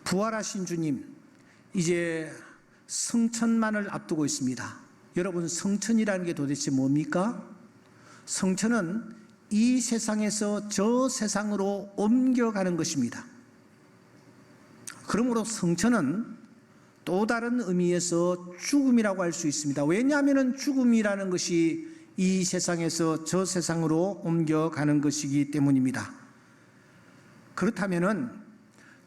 부활하신 주님, 이제 성천만을 앞두고 있습니다. 여러분, 성천이라는 게 도대체 뭡니까? 성천은 이 세상에서 저 세상으로 옮겨가는 것입니다. 그러므로 성천은 또 다른 의미에서 죽음이라고 할 수 있습니다. 왜냐하면 죽음이라는 것이 이 세상에서 저 세상으로 옮겨가는 것이기 때문입니다. 그렇다면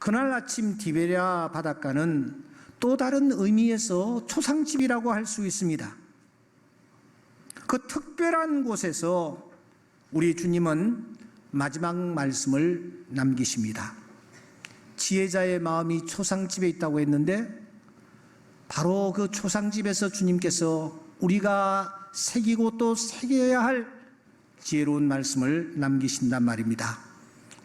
그날 아침 디베랴 바닷가는 또 다른 의미에서 초상집이라고 할 수 있습니다. 그 특별한 곳에서 우리 주님은 마지막 말씀을 남기십니다. 지혜자의 마음이 초상집에 있다고 했는데 바로 그 초상집에서 주님께서 우리가 새기고 또 새겨야 할 지혜로운 말씀을 남기신단 말입니다.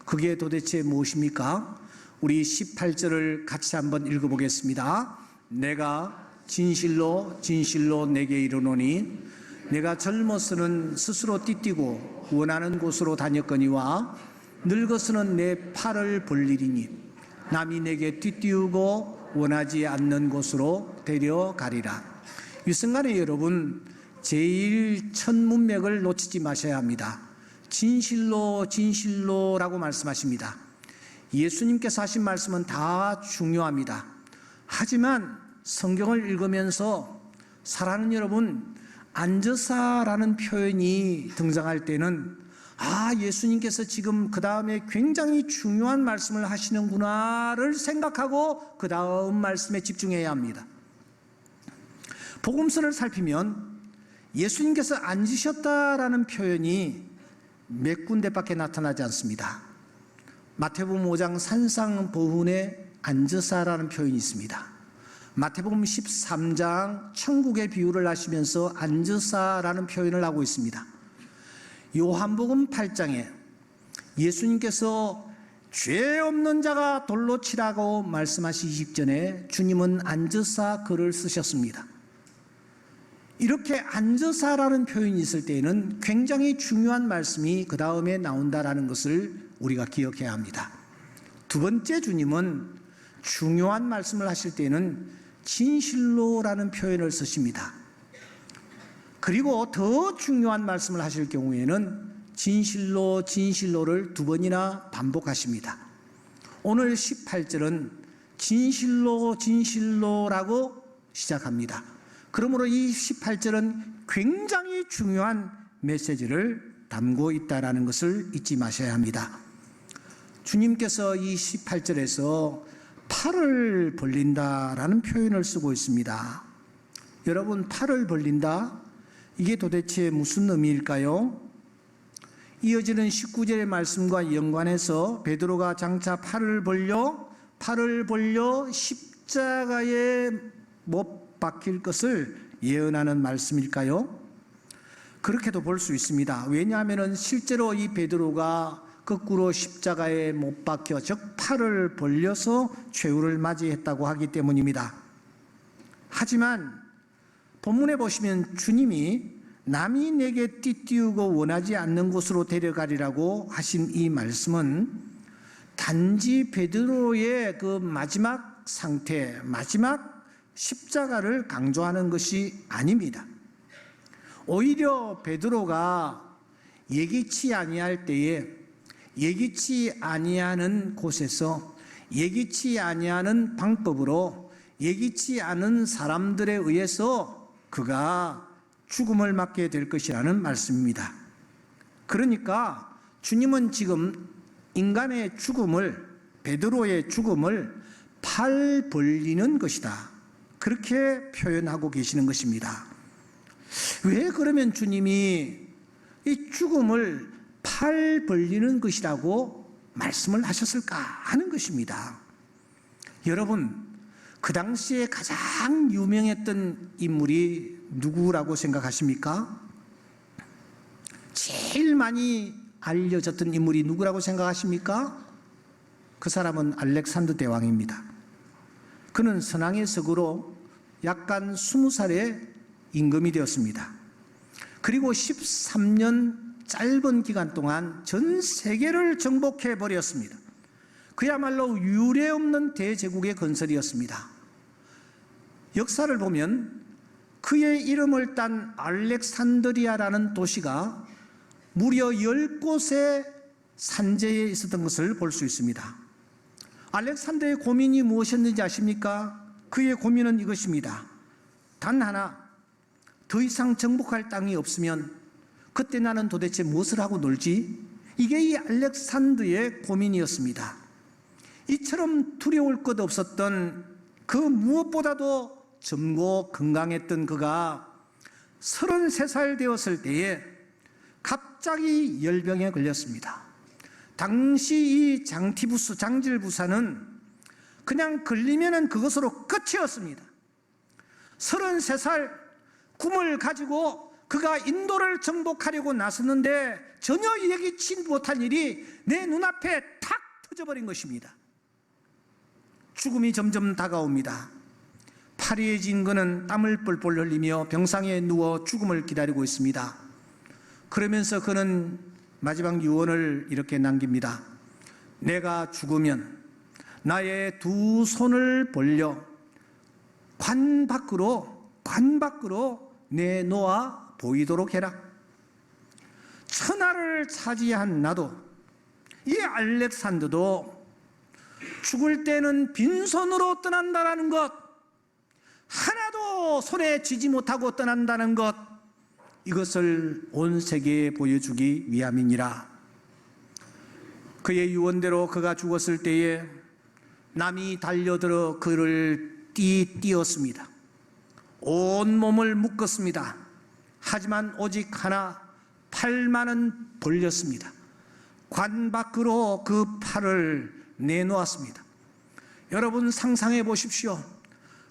그게 도대체 무엇입니까? 우리 18절을 같이 한번 읽어보겠습니다. 내가 진실로 진실로 내게 이르노니 내가 젊어서는 스스로 띠띠고 원하는 곳으로 다녔거니와 늙어서는 내 팔을 벌리리니 남이 내게 띠띠우고 원하지 않는 곳으로 데려가리라. 이 순간에 여러분, 제일 첫 문맥을 놓치지 마셔야 합니다. 진실로 진실로라고 말씀하십니다. 예수님께서 하신 말씀은 다 중요합니다. 하지만 성경을 읽으면서 사랑하는 여러분, 앉으사라는 표현이 등장할 때는 예수님께서 지금 그 다음에 굉장히 중요한 말씀을 하시는구나를 생각하고 그 다음 말씀에 집중해야 합니다. 복음서를 살피면 예수님께서 앉으셨다라는 표현이 몇 군데밖에 나타나지 않습니다. 마태복음 5장 산상보훈에 앉으사라는 표현이 있습니다. 마태복음 13장 천국의 비유를 하시면서 앉으사라는 표현을 하고 있습니다. 요한복음 8장에 예수님께서 죄 없는 자가 돌로 치라고 말씀하시기 직전에 주님은 앉으사 글을 쓰셨습니다. 이렇게 앉으사라는 표현이 있을 때에는 굉장히 중요한 말씀이 그 다음에 나온다라는 것을 우리가 기억해야 합니다. 두 번째, 주님은 중요한 말씀을 하실 때는 진실로라는 표현을 쓰십니다. 그리고 더 중요한 말씀을 하실 경우에는 진실로 진실로를 두 번이나 반복하십니다. 오늘 18절은 진실로 진실로라고 시작합니다. 그러므로 이 18절은 굉장히 중요한 메시지를 담고 있다는 것을 잊지 마셔야 합니다. 주님께서 이 18절에서 팔을 벌린다라는 표현을 쓰고 있습니다. 여러분, 팔을 벌린다? 이게 도대체 무슨 의미일까요? 이어지는 19절의 말씀과 연관해서 베드로가 장차 팔을 벌려 십자가에 못 박힐 것을 예언하는 말씀일까요? 그렇게도 볼 수 있습니다. 왜냐하면 실제로 이 베드로가 거꾸로 십자가에 못 박혀, 즉 팔을 벌려서 최후를 맞이했다고 하기 때문입니다. 하지만 본문에 보시면 주님이 남이 내게 띠띠우고 원하지 않는 곳으로 데려가리라고 하신 이 말씀은 단지 베드로의 그 마지막 상태, 마지막 십자가를 강조하는 것이 아닙니다. 오히려 베드로가 예기치 아니할 때에 예기치 아니하는 곳에서 예기치 아니하는 방법으로 예기치 않은 사람들에 의해서 그가 죽음을 맞게 될 것이라는 말씀입니다. 그러니까 주님은 지금 인간의 죽음을, 베드로의 죽음을 팔 벌리는 것이다, 그렇게 표현하고 계시는 것입니다. 왜 그러면 주님이 이 죽음을 팔 벌리는 것이라고 말씀을 하셨을까 하는 것입니다. 여러분, 그 당시에 가장 유명했던 인물이 누구라고 생각하십니까? 제일 많이 알려졌던 인물이 누구라고 생각하십니까? 그 사람은 알렉산더 대왕입니다. 그는 선왕의 서구로 약간 20살에 임금이 되었습니다. 그리고 13년 짧은 기간 동안 전 세계를 정복해 버렸습니다. 그야말로 유례없는 대제국의 건설이었습니다. 역사를 보면 그의 이름을 딴 알렉산드리아라는 도시가 무려 10곳의 산지에 있었던 것을 볼 수 있습니다. 알렉산더의 고민이 무엇이었는지 아십니까? 그의 고민은 이것입니다. 단 하나, 더 이상 정복할 땅이 없으면 그때 나는 도대체 무엇을 하고 놀지? 이게 이 알렉산더의 고민이었습니다. 이처럼 두려울 것 없었던 그 무엇보다도 젊고 건강했던 그가 33살 되었을 때에 갑자기 열병에 걸렸습니다. 당시 이 장질부사는 그냥 걸리면은 그것으로 끝이었습니다. 33살 꿈을 가지고 그가 인도를 정복하려고 나섰는데 전혀 예기치 못한 일이 내 눈앞에 탁 터져버린 것입니다. 죽음이 점점 다가옵니다. 파리에 진 그는 땀을 뻘뻘 흘리며 병상에 누워 죽음을 기다리고 있습니다. 그러면서 그는 마지막 유언을 이렇게 남깁니다. 내가 죽으면 나의 두 손을 벌려 관 밖으로 내놓아 보이도록 해라. 천하를 차지한 나도, 이 알렉산더도 죽을 때는 빈손으로 떠난다는 것, 하나도 손에 쥐지 못하고 떠난다는 것, 이것을 온 세계에 보여주기 위함이니라. 그의 유언대로 그가 죽었을 때에 남이 달려들어 그를 띄었습니다. 온 몸을 묶었습니다. 하지만 오직 하나, 팔만은 벌렸습니다. 관 밖으로 그 팔을 내놓았습니다. 여러분 상상해 보십시오.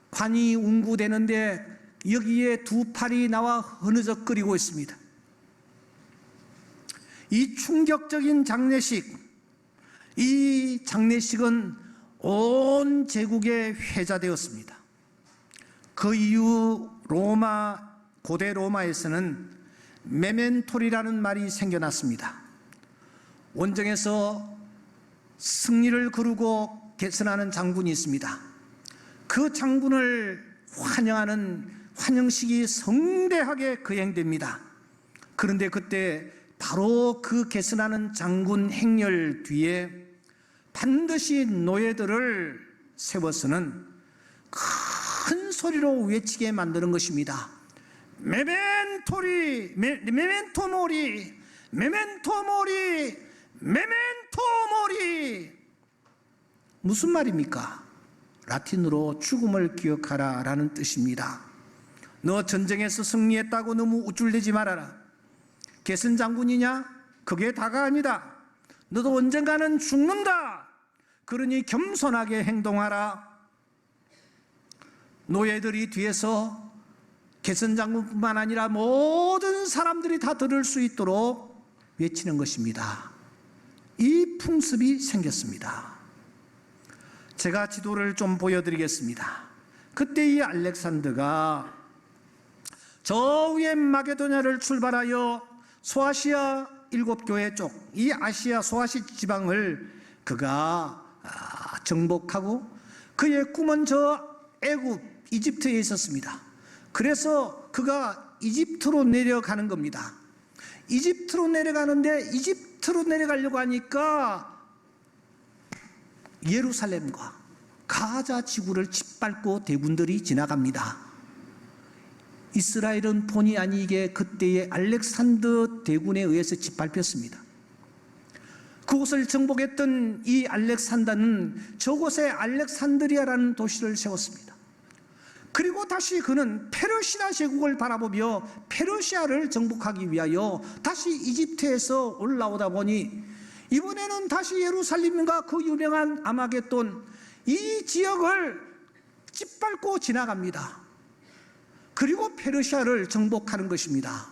관이 운구되는데 여기에 두 팔이 나와 흐느적거리고 있습니다. 이 충격적인 장례식, 이 장례식은 온 제국에 회자되었습니다. 그 이후 고대 로마에서는 메멘토리라는 말이 생겨났습니다. 원정에서 승리를 거두고 개선하는 장군이 있습니다. 그 장군을 환영하는 환영식이 성대하게 거행됩니다. 그런데 그때 바로 그 개선하는 장군 행렬 뒤에 반드시 노예들을 세워서는 큰 소리로 외치게 만드는 것입니다. 메멘토리, 메멘토 모리, 메멘토 모리, 메멘토 모리. 무슨 말입니까? 라틴어로 죽음을 기억하라 라는 뜻입니다. 너 전쟁에서 승리했다고 너무 우쭐대지 말아라. 개선 장군이냐? 그게 다가 아니다. 너도 언젠가는 죽는다. 그러니 겸손하게 행동하라. 노예들이 뒤에서 개선 장군뿐만 아니라 모든 사람들이 다 들을 수 있도록 외치는 것입니다. 이 풍습이 생겼습니다. 제가 지도를 좀 보여드리겠습니다. 그때 이 알렉산더가 저 위에 마게도냐를 출발하여 소아시아 7교회 쪽, 이 아시아 소아시 지방을 그가 정복하고 그의 꿈은 저 애굽, 이집트에 있었습니다. 그래서 그가 이집트로 내려가는 겁니다. 이집트로 내려가는데 이집트로 내려가려고 하니까 예루살렘과 가자 지구를 짓밟고 대군들이 지나갑니다. 이스라엘은 본의 아니게 그때의 알렉산더 대군에 의해서 짓밟혔습니다. 그곳을 정복했던 이 알렉산더는 저곳에 알렉산드리아라는 도시를 세웠습니다. 그리고 다시 그는 페르시아 제국을 바라보며 페르시아를 정복하기 위하여 다시 이집트에서 올라오다 보니 이번에는 다시 예루살렘과 그 유명한 아마겟돈 이 지역을 짓밟고 지나갑니다. 그리고 페르시아를 정복하는 것입니다.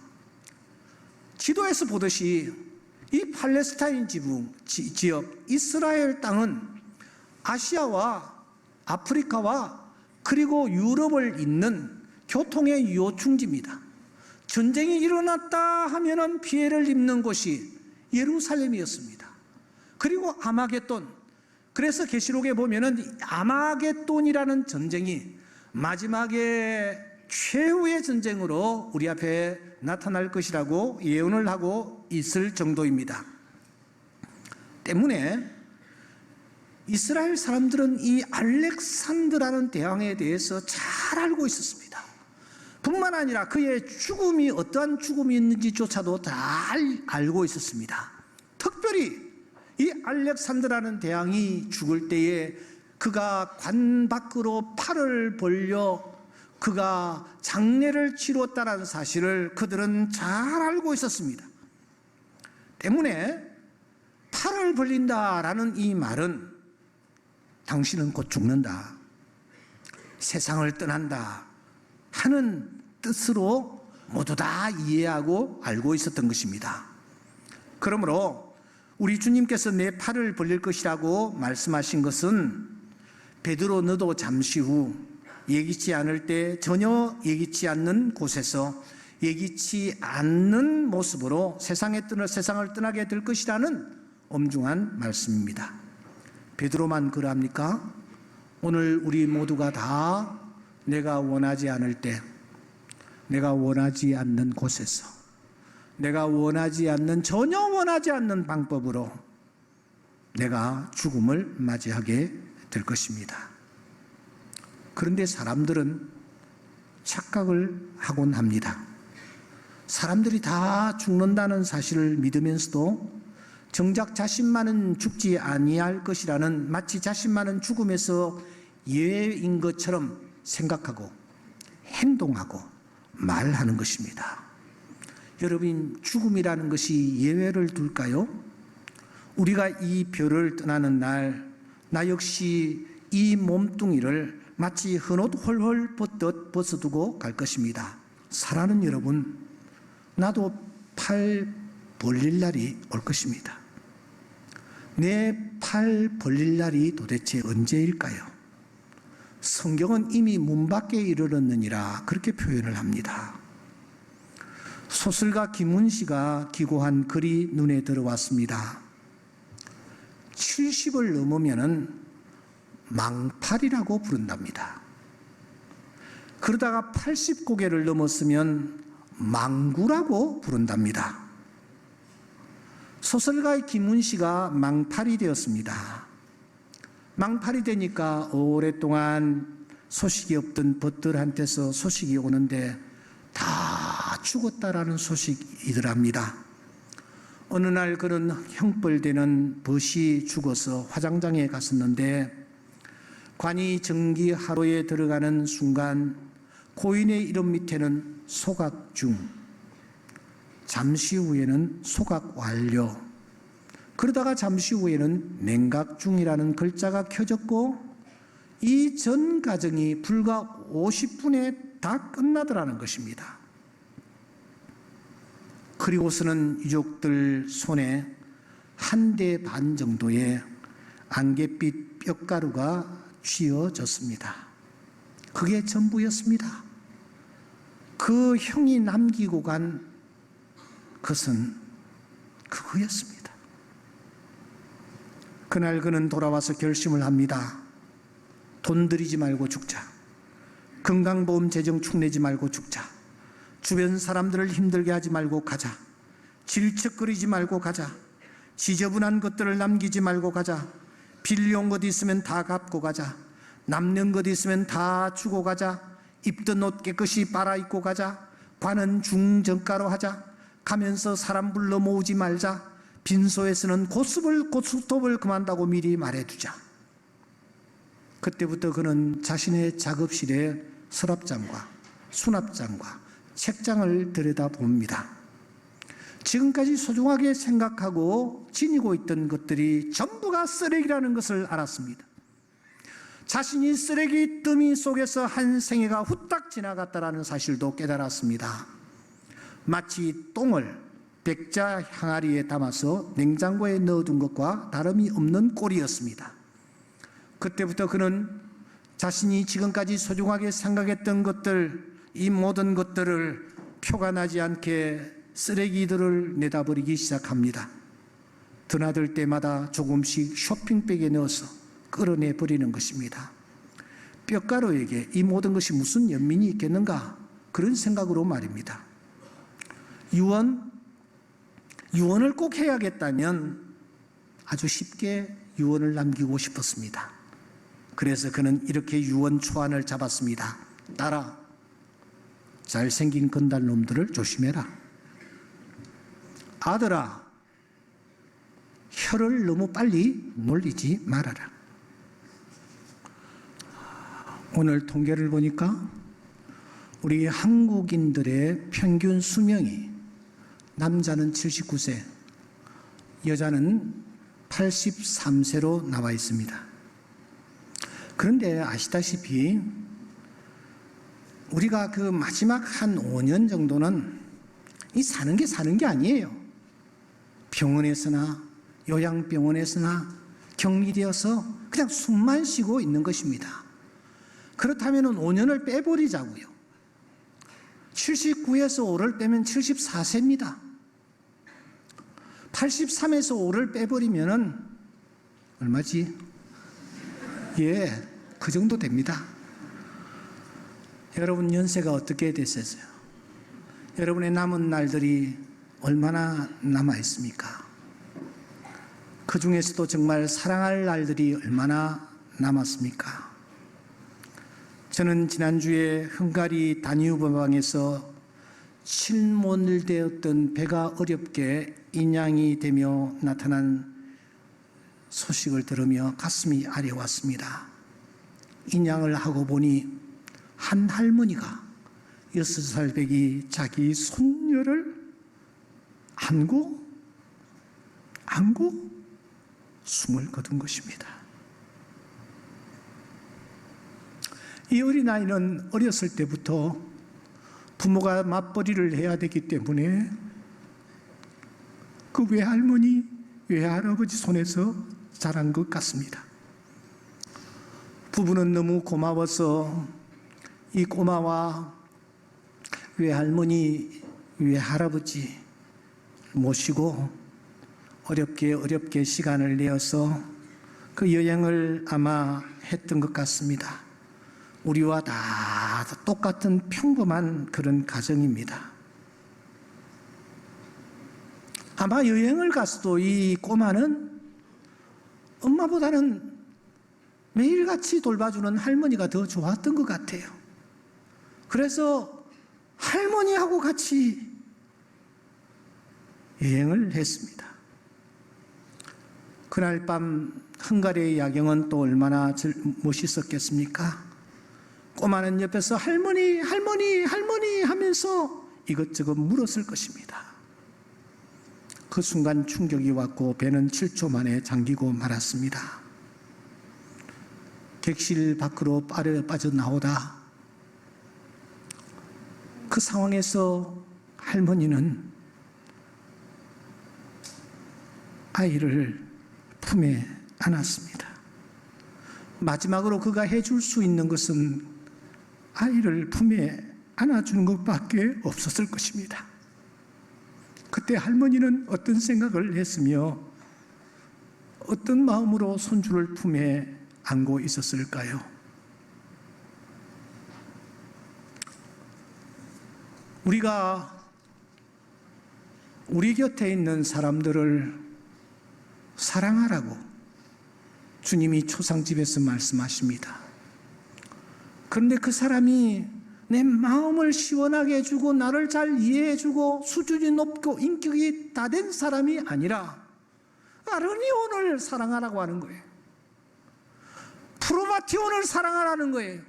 지도에서 보듯이 이 팔레스타인 지역 이스라엘 땅은 아시아와 아프리카와 그리고 유럽을 잇는 교통의 요충지입니다. 전쟁이 일어났다 하면은 피해를 입는 곳이 예루살렘이었습니다. 그리고 아마겟돈, 그래서 계시록에 보면은 아마겟돈이라는 전쟁이 마지막에 최후의 전쟁으로 우리 앞에 나타날 것이라고 예언을 하고 있을 정도입니다. 때문에 이스라엘 사람들은 이 알렉산더라는 대왕에 대해서 잘 알고 있었습니다. 뿐만 아니라 그의 죽음이 어떠한 죽음이었는지조차도 잘 알고 있었습니다. 특별히 이 알렉산더라는 대왕이 죽을 때에 그가 관 밖으로 팔을 벌려 그가 장례를 치렀다는 사실을 그들은 잘 알고 있었습니다. 때문에 팔을 벌린다라는 이 말은 당신은 곧 죽는다, 세상을 떠난다 하는 뜻으로 모두 다 이해하고 알고 있었던 것입니다. 그러므로 우리 주님께서 내 팔을 벌릴 것이라고 말씀하신 것은 베드로 너도 잠시 후 예기치 않을 때 전혀 예기치 않는 곳에서 예기치 않는 모습으로 세상을 떠나게 될 것이라는 엄중한 말씀입니다. 베드로만 그러합니까? 오늘 우리 모두가 다 내가 원하지 않을 때, 내가 원하지 않는 곳에서, 내가 원하지 않는, 전혀 원하지 않는 방법으로 내가 죽음을 맞이하게 될 것입니다. 그런데 사람들은 착각을 하곤 합니다. 사람들이 다 죽는다는 사실을 믿으면서도 정작 자신만은 죽지 아니할 것이라는, 마치 자신만은 죽음에서 예외인 것처럼 생각하고 행동하고 말하는 것입니다. 여러분, 죽음이라는 것이 예외를 둘까요? 우리가 이 별을 떠나는 날, 나 역시 이 몸뚱이를 마치 헌옷 헐헐 벗듯 벗어두고 갈 것입니다. 사랑하는 여러분, 나도 팔 벌릴 날이 올 것입니다. 내 팔 벌릴 날이 도대체 언제일까요? 성경은 이미 문 밖에 이르렀느니라 그렇게 표현을 합니다. 소설가 김훈씨가 기고한 글이 눈에 들어왔습니다. 70을 넘으면은 망팔이라고 부른답니다. 그러다가 80고개를 넘었으면 망구라고 부른답니다. 소설가의 김훈씨가 망팔이 되었습니다. 망팔이 되니까 오랫동안 소식이 없던 벗들한테서 소식이 오는데 다 죽었다라는 소식이더랍니다. 어느 날 그런 형벌되는 벗이 죽어서 화장장에 갔었는데 관이 정기 하루에 들어가는 순간 고인의 이름 밑에는 소각중, 잠시 후에는 소각 완료, 그러다가 잠시 후에는 냉각중이라는 글자가 켜졌고 이 전 과정이 불과 50분에 다 끝나더라는 것입니다. 그리고서는 유족들 손에 한 대 반 정도의 안갯빛 뼈가루가 쥐어졌습니다. 그게 전부였습니다. 그 형이 남기고 간 것은 그거였습니다. 그날 그는 돌아와서 결심을 합니다. 돈 들이지 말고 죽자. 건강보험 재정 축내지 말고 죽자. 주변 사람들을 힘들게 하지 말고 가자. 질척거리지 말고 가자. 지저분한 것들을 남기지 말고 가자. 빌려온 것 있으면 다 갚고 가자. 남는 것 있으면 다 주고 가자. 입던 옷 깨끗이 빨아입고 가자. 관은 중정가로 하자. 가면서 사람 불러 모으지 말자. 빈소에서는 고스톱을 그만다고 미리 말해두자. 그때부터 그는 자신의 작업실에 서랍장과 수납장과 책장을 들여다봅니다. 지금까지 소중하게 생각하고 지니고 있던 것들이 전부가 쓰레기라는 것을 알았습니다. 자신이 쓰레기 더미 속에서 한 생애가 후딱 지나갔다는 사실도 깨달았습니다. 마치 똥을 백자 항아리에 담아서 냉장고에 넣어둔 것과 다름이 없는 꼴이었습니다. 그때부터 그는 자신이 지금까지 소중하게 생각했던 것들, 이 모든 것들을 표가 나지 않게 쓰레기들을 내다버리기 시작합니다. 드나들 때마다 조금씩 쇼핑백에 넣어서 끌어내 버리는 것입니다. 뼈가루에게 이 모든 것이 무슨 연민이 있겠는가? 그런 생각으로 말입니다. 유언을 꼭 해야겠다면 아주 쉽게 유언을 남기고 싶었습니다. 그래서 그는 이렇게 유언 초안을 잡았습니다. 딸아, 잘생긴 건달 놈들을 조심해라. 아들아, 혀를 너무 빨리 놀리지 말아라. 오늘 통계를 보니까 우리 한국인들의 평균 수명이 남자는 79세, 여자는 83세로 나와 있습니다. 그런데 아시다시피 우리가 그 마지막 한 5년 정도는 이 사는 게 아니에요. 병원에서나 요양병원에서나 격리되어서 그냥 숨만 쉬고 있는 것입니다. 그렇다면 5년을 빼버리자고요. 79에서 5를 빼면 74세입니다. 83에서 5를 빼버리면 얼마지? 그 정도 됩니다. 여러분 연세가 어떻게 됐었어요? 여러분의 남은 날들이 얼마나 남아 있습니까? 그 중에서도 정말 사랑할 날들이 얼마나 남았습니까? 저는 지난주에 헝가리 다뉴브강에서 침몰되었던 배가 어렵게 인양이 되며 나타난 소식을 들으며 가슴이 아려왔습니다. 인양을 하고 보니 한 할머니가 6살 배기 자기 손녀를 안고 숨을 거둔 것입니다. 이 어린아이는 어렸을 때부터 부모가 맞벌이를 해야 되기 때문에 그 외할머니, 외할아버지 손에서 자란 것 같습니다. 부부는 너무 고마워서 이 꼬마와 외할머니, 외할아버지 모시고 어렵게 시간을 내어서 그 여행을 아마 했던 것 같습니다. 우리와 다 똑같은 평범한 그런 가정입니다. 아마 여행을 갔어도 이 꼬마는 엄마보다는 매일같이 돌봐주는 할머니가 더 좋았던 것 같아요. 그래서 할머니하고 같이 여행을 했습니다. 그날 밤 헝가리의 야경은 또 얼마나 멋있었겠습니까? 꼬마는 옆에서 할머니 하면서 이것저것 물었을 것입니다. 그 순간 충격이 왔고 배는 7초 만에 잠기고 말았습니다. 객실 밖으로 빠져나오다 그 상황에서 할머니는 아이를 품에 안았습니다. 마지막으로 그가 해줄 수 있는 것은 아이를 품에 안아주는 것밖에 없었을 것입니다. 그때 할머니는 어떤 생각을 했으며 어떤 마음으로 손주를 품에 안고 있었을까요? 우리가 우리 곁에 있는 사람들을 사랑하라고 주님이 초상집에서 말씀하십니다. 그런데 그 사람이 내 마음을 시원하게 해주고 나를 잘 이해해주고 수준이 높고 인격이 다 된 사람이 아니라 아르니온을 사랑하라고 하는 거예요. 프로바티온을 사랑하라는 거예요.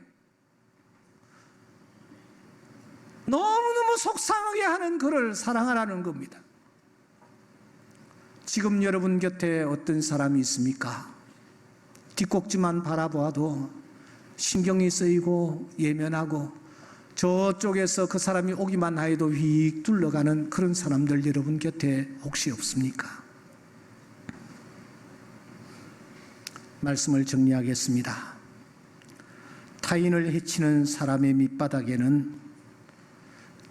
너무너무 속상하게 하는 그를 사랑하라는 겁니다. 지금 여러분 곁에 어떤 사람이 있습니까? 뒷꼭지만 바라보아도 신경이 쓰이고 예민하고 저쪽에서 그 사람이 오기만 해도 휙 둘러가는 그런 사람들 여러분 곁에 혹시 없습니까? 말씀을 정리하겠습니다. 타인을 해치는 사람의 밑바닥에는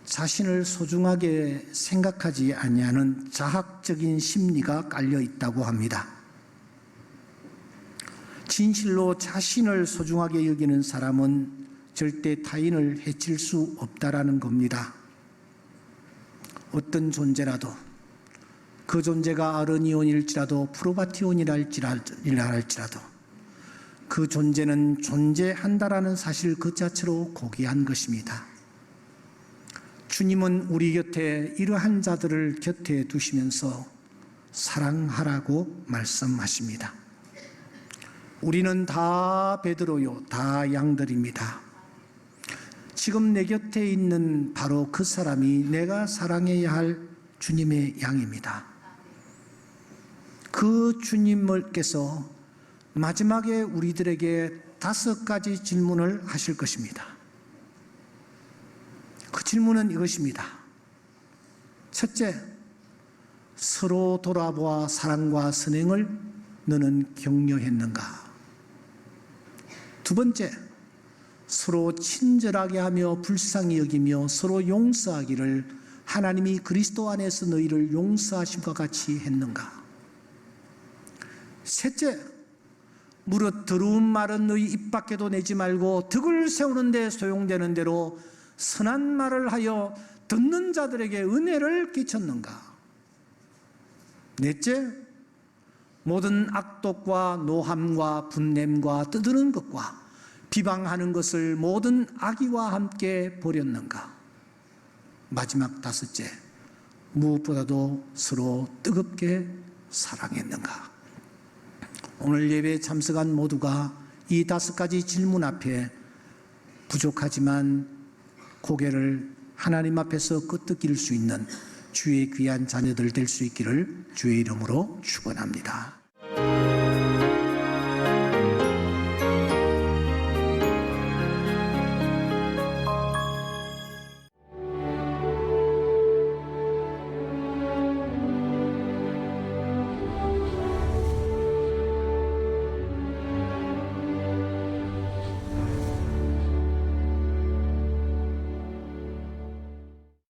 자신을 소중하게 생각하지 아니하는 자학적인 심리가 깔려 있다고 합니다. 진실로 자신을 소중하게 여기는 사람은 절대 타인을 해칠 수 없다라는 겁니다. 어떤 존재라도, 그 존재가 아르니온일지라도 프로바티온이랄지라도 그 존재는 존재한다라는 사실 그 자체로 고귀한 것입니다. 주님은 우리 곁에 이러한 자들을 곁에 두시면서 사랑하라고 말씀하십니다. 우리는 다 베드로요, 다 양들입니다. 지금 내 곁에 있는 바로 그 사람이 내가 사랑해야 할 주님의 양입니다. 그 주님께서 마지막에 우리들에게 5가지 질문을 하실 것입니다. 그 질문은 이것입니다. 첫째, 서로 돌아보아 사랑과 선행을 너는 격려했는가? 두 번째, 서로 친절하게 하며 불쌍히 여기며 서로 용서하기를 하나님이 그리스도 안에서 너희를 용서하심과 같이 했는가? 셋째, 무릇 더러운 말은 너희 입 밖에도 내지 말고 덕을 세우는 데 소용되는 대로 선한 말을 하여 듣는 자들에게 은혜를 끼쳤는가? 넷째, 모든 악독과 노함과 분냄과 떠드는 것과 비방하는 것을 모든 악의와 함께 버렸는가? 마지막 5째, 무엇보다도 서로 뜨겁게 사랑했는가? 오늘 예배에 참석한 모두가 이 5가지 질문 앞에 부족하지만 고개를 하나님 앞에서 끄덕일 수 있는 주의 귀한 자녀들 될 수 있기를 주의 이름으로 축원합니다.